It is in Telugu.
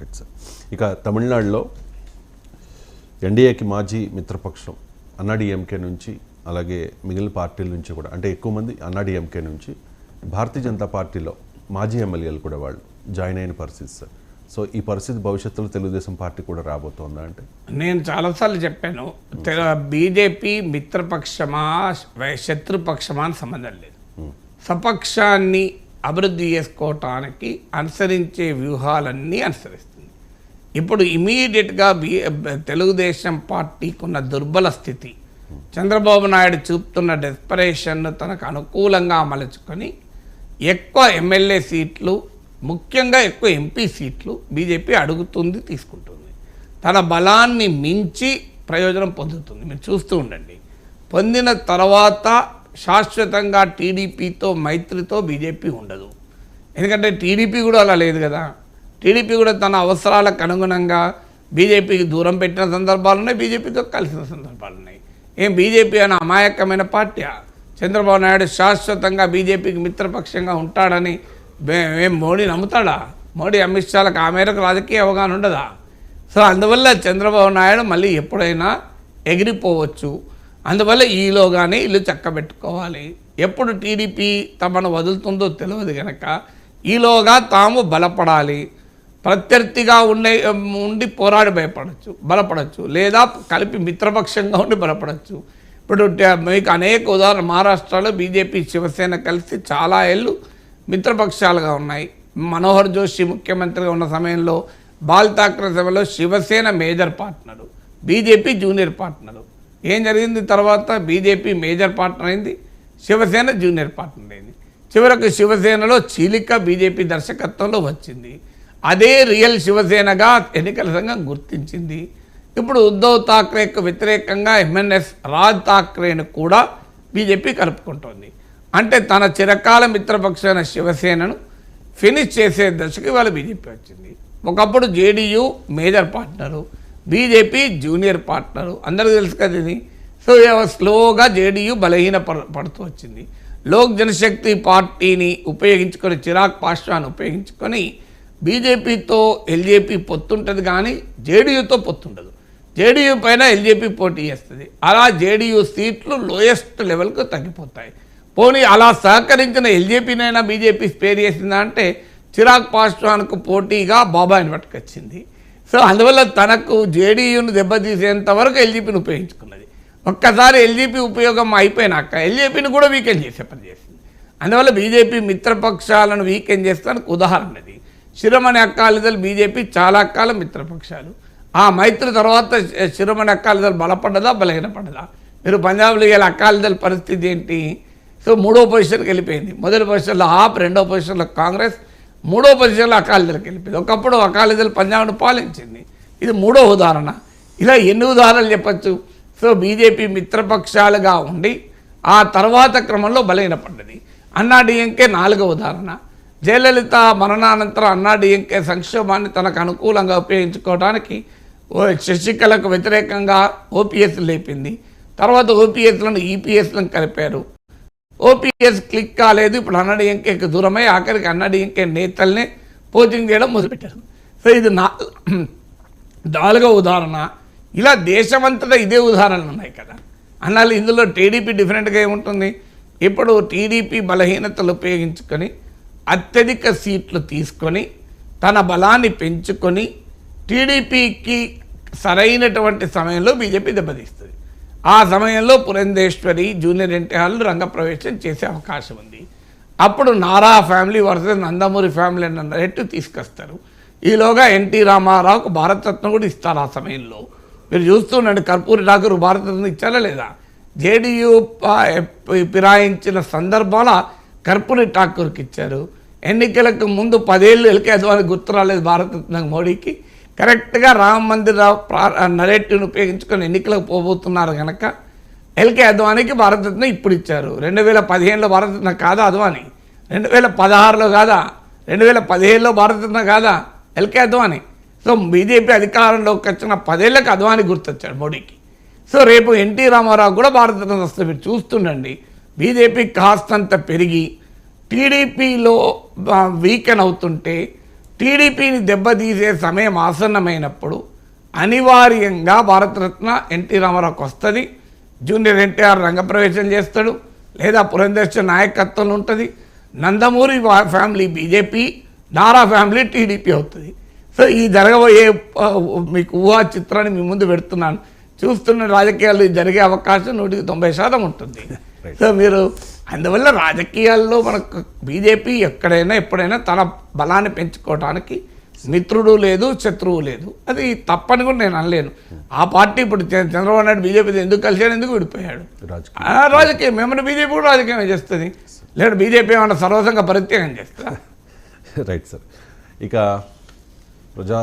Right sir. ఇక తమిళనాడులో ఎన్డీఏకి మాజీ మిత్రపక్షం అన్నాడీఎంకే నుంచి, అలాగే మిగిలిన పార్టీల నుంచి కూడా, అంటే ఎక్కువ మంది అన్నాడీఎంకే నుంచి భారతీయ జనతా పార్టీలో మాజీ ఎమ్మెల్యేలు కూడా వాళ్ళు జాయిన్ అయిన పరిస్థితి సార్. సో ఈ పరిస్థితి భవిష్యత్తులో తెలుగుదేశం పార్టీ కూడా రాబోతోందా? అంటే నేను చాలాసార్లు చెప్పాను, బీజేపీ మిత్రపక్షమా శత్రుపక్షమా అని సంబంధం లేదు. స్వపక్షాన్ని అభివృద్ధి చేసుకోవటానికి అనుసరించే వ్యూహాలన్నీ అనుసరిస్తుంది. ఇప్పుడు ఇమీడియట్గా తెలుగుదేశం పార్టీకి ఉన్న దుర్బల స్థితి, చంద్రబాబు నాయుడు చూపుతున్న డెస్పరేషన్ను తనకు అనుకూలంగా అమలుచుకొని ఎక్కువ ఎమ్మెల్యే సీట్లు, ముఖ్యంగా ఎక్కువ ఎంపీ సీట్లు బీజేపీ అడుగుతుంది, తీసుకుంటుంది. తన బలాన్ని మించి ప్రయోజనం పొందుతుంది. మీరు చూస్తూ ఉండండి. పొందిన తర్వాత శాశ్వతంగా టీడీపీతో మైత్రితో బీజేపీ ఉండదు. ఎందుకంటే టీడీపీ కూడా అలా లేదు కదా. టీడీపీ కూడా తన అవసరాలకు అనుగుణంగా బీజేపీకి దూరం పెట్టిన సందర్భాలు ఉన్నాయి, బీజేపీతో కలిసిన సందర్భాలు ఉన్నాయి. ఏం బీజేపీ అనే అమాయకమైన పార్టీ? చంద్రబాబు నాయుడు శాశ్వతంగా బీజేపీకి మిత్రపక్షంగా ఉంటాడని ఏం మోడీ నమ్ముతాడా? మోడీ అమిత్ షాలకు ఆ మేరకు రాజకీయ అవగాహన ఉండదా? సో అందువల్ల చంద్రబాబు నాయుడు మళ్ళీ ఎప్పుడైనా ఎగిరిపోవచ్చు. అందువల్ల ఈలోగానే ఇల్లు చక్కబెట్టుకోవాలి. ఎప్పుడు టీడీపీ తమను వదులుతుందో తెలియదు కనుక ఈలోగా తాము బలపడాలి. ప్రత్యర్థిగా ఉండి పోరాడి బలపడచ్చు, లేదా కలిపి మిత్రపక్షంగా ఉండి బలపడచ్చు. ఇప్పుడు మీకు అనేక ఉదాహరణ, మహారాష్ట్రలో బీజేపీ శివసేన కలిసి చాలా ఏళ్ళు మిత్రపక్షాలుగా ఉన్నాయి. మనోహర్ జోషి ముఖ్యమంత్రిగా ఉన్న సమయంలో, బాల్ ఠాక్రే సమయంలో Shiv Sena major partner, BJP junior partner. ఏం జరిగింది తర్వాత? బీజేపీ మేజర్ పార్ట్నర్ అయింది, శివసేన జూనియర్ పార్ట్నర్ అయింది. చివరకు శివసేనలో చీలిక బీజేపీ దర్శకత్వంలో వచ్చింది. అదే రియల్ శివసేనగా ఎన్నికల సంఘం గుర్తించింది. ఇప్పుడు ఉద్ధవ్ ఠాక్రేకు వ్యతిరేకంగా ఎంఎన్ఎస్ రాజ్ ఠాక్రేను కూడా బీజేపీ కలుపుకుంటోంది. అంటే తన చిరకాల మిత్రపక్షమైన శివసేనను ఫినిష్ చేసే దశకి వాళ్ళ బీజేపీ వచ్చింది. ఒకప్పుడు JDU major partner, BJP junior partner, అందరికీ తెలుసు కదా ఇది. సో స్లోగా జేడీయూ బలహీన పడుతూ వచ్చింది. లోక్ జనశక్తి పార్టీని ఉపయోగించుకొని, చిరాగ్ పాస్వాన్ ఉపయోగించుకొని బీజేపీతో ఎల్జేపీ పొత్తుంటుంది, కానీ జేడీయూతో పొత్తుండదు. జేడీయూ పైన ఎల్జేపీ పోటీ చేస్తుంది. అలా జేడీయూ సీట్లు లోయెస్ట్ లెవెల్కు తగ్గిపోతాయి. పోనీ అలా సహకరించిన ఎల్జేపీనైనా బీజేపీ స్పేర్ చేసిందా అంటే చిరాగ్ పాస్వాన్కు పోటీగా బాబాయిని పట్టుకొచ్చింది. సో అందువల్ల తనకు జేడీయూను దెబ్బతీసేంత వరకు ఎల్జేపీని ఉపయోగించుకున్నది. ఒక్కసారి ఎల్జేపీ ఉపయోగం అయిపోయినాక ఎల్జేపీని కూడా వీకెండ్ చేసే పని చేసింది. అందువల్ల బీజేపీ మిత్రపక్షాలను వీకెండ్ చేస్తానికి ఉదాహరణది. శిరోమణి అకాలీదళ్ బీజేపీ చాలా కాలం మిత్రపక్షాలు. ఆ మైత్రి తర్వాత శిరోమణి అకాలీదళ్ బలపడ్డదా బలహీనపడ్డదా? మీరు పంజాబ్లో ఇలా అకాలీదళ్ పరిస్థితి ఏంటి? సో 3వ పొజిషన్కి వెళ్ళిపోయింది. మొదటి పొజిషన్లో ఆప్, 2వ పొజిషన్లో కాంగ్రెస్, 3వ పొజిషన్లో అకాలీదళకి వెళ్ళిపోయింది. ఒకప్పుడు అకాలీదళ్ పంజాబ్ను పాలించింది. ఇది 3వ ఉదాహరణ. ఇలా ఎన్ని ఉదాహరణలు చెప్పచ్చు? సో బీజేపీ మిత్రపక్షాలుగా ఉండి ఆ తర్వాత క్రమంలో బలహీనపడ్డది. అన్నాడీఎంకే 4వ ఉదాహరణ. జయలలిత మరణానంతరం అన్నాడీఎంకే సంక్షోభాన్ని తనకు అనుకూలంగా ఉపయోగించుకోవడానికి శశికళకు వ్యతిరేకంగా ఓపీఎస్ లేపింది. తర్వాత ఓపీఎస్లను ఈపీఎస్లను కలిపారు. ఓపీఎస్ క్లిక్ కాలేదు. ఇప్పుడు అన్నాడీఎంకేకి దూరమై ఆఖరికి అన్నాడీఎంకే నేతల్ని పోజింగ్ చేయడం మొదలుపెట్టారు. సో ఇది 4వ ఉదాహరణ. ఇలా దేశమంతటా ఇదే ఉదాహరణలు ఉన్నాయి కదా. అన్నాళ్ళు ఇందులో టీడీపీ డిఫరెంట్గా ఏముంటుంది? ఇప్పుడు టీడీపీ బలహీనతలు ఉపయోగించుకొని అత్యధిక సీట్లు తీసుకొని తన బలాన్ని పెంచుకొని టీడీపీకి సరైనటువంటి సమయంలో బీజేపీ దెబ్బతీస్తుంది. ఆ సమయంలో పురంధేశ్వరి, జూనియర్ ఎన్టీఆర్లు రంగప్రవేశం చేసే అవకాశం ఉంది. అప్పుడు Nara family versus Nandamuri family అన్న రేటు తీసుకొస్తారు. ఈలోగా ఎన్టీ రామారావుకు భారతరత్న కూడా ఇస్తారు. ఆ సమయంలో మీరు చూస్తుండండి, కర్పూరి ఠాకూర్ భారతరత్న ఇచ్చారా లేదా? జేడీయూ ఫిరాయించిన సందర్భాల కర్పూరి ఠాకూర్కి ఇచ్చారు. ఎన్నికలకు ముందు 10 ఏళ్ళు ఎల్కే అద్వానీ గుర్తు రాలేదు భారతరత్న మోడీకి. కరెక్ట్గా రామ మందిర్ నరేటివ్ను ఉపయోగించుకొని ఎన్నికలకు పోబోతున్నారు కనుక ఎల్కే అద్వానీకి భారతరత్న ఇప్పుడు ఇచ్చారు. 2015లో భారతరత్న కాదా అద్వానీ? 2016లో కాదా? 2017లో భారతరత్న కాదా ఎల్కే అద్వానీ? సో బీజేపీ అధికారంలోకి వచ్చిన 10 ఏళ్ళకి అద్వానీ గుర్తొచ్చాడు మోడీకి. సో రేపు ఎన్టీ రామారావు కూడా భారతరత్న వస్తే మీరు చూస్తుండండి. బీజేపీ కాస్తంత పెరిగి టీడీపీలో వీకెన్ అవుతుంటే టీడీపీని దెబ్బతీసే సమయం ఆసన్నమైనప్పుడు అనివార్యంగా భారతరత్న ఎన్టీ రామారావుకి వస్తుంది, జూనియర్ ఎన్టీఆర్ రంగప్రవేశం చేస్తాడు, లేదా పురంధేశ్వర నాయకత్వంలో ఉంటుంది, Nandamuri family BJP, Nara family TDP అవుతుంది. సో ఈ జరగబోయే మీకు ఊహా చిత్రాన్ని మీ ముందు పెడుతున్నాను. చూస్తున్న రాజకీయాలు జరిగే అవకాశం 190% ఉంటుంది. సో మీరు అందువల్ల రాజకీయాల్లో మనకు బీజేపీ ఎక్కడైనా ఎప్పుడైనా తన బలాన్ని పెంచుకోవడానికి మిత్రుడు లేదు, శత్రువు లేదు. అది తప్పని కూడా నేను అనలేను. ఆ పార్టీ ఇప్పుడు చంద్రబాబు నాయుడు బీజేపీ ఎందుకు కలిసాడు, ఎందుకు విడిపోయాడు? రాజకీయం. ఏమన్నా బీజేపీ కూడా రాజకీయం చేస్తుంది, లేదా బీజేపీ ఏమన్నా సర్వసంగా పరిత్యాగం చేస్తుందా? Right sir. ఇక ప్రజా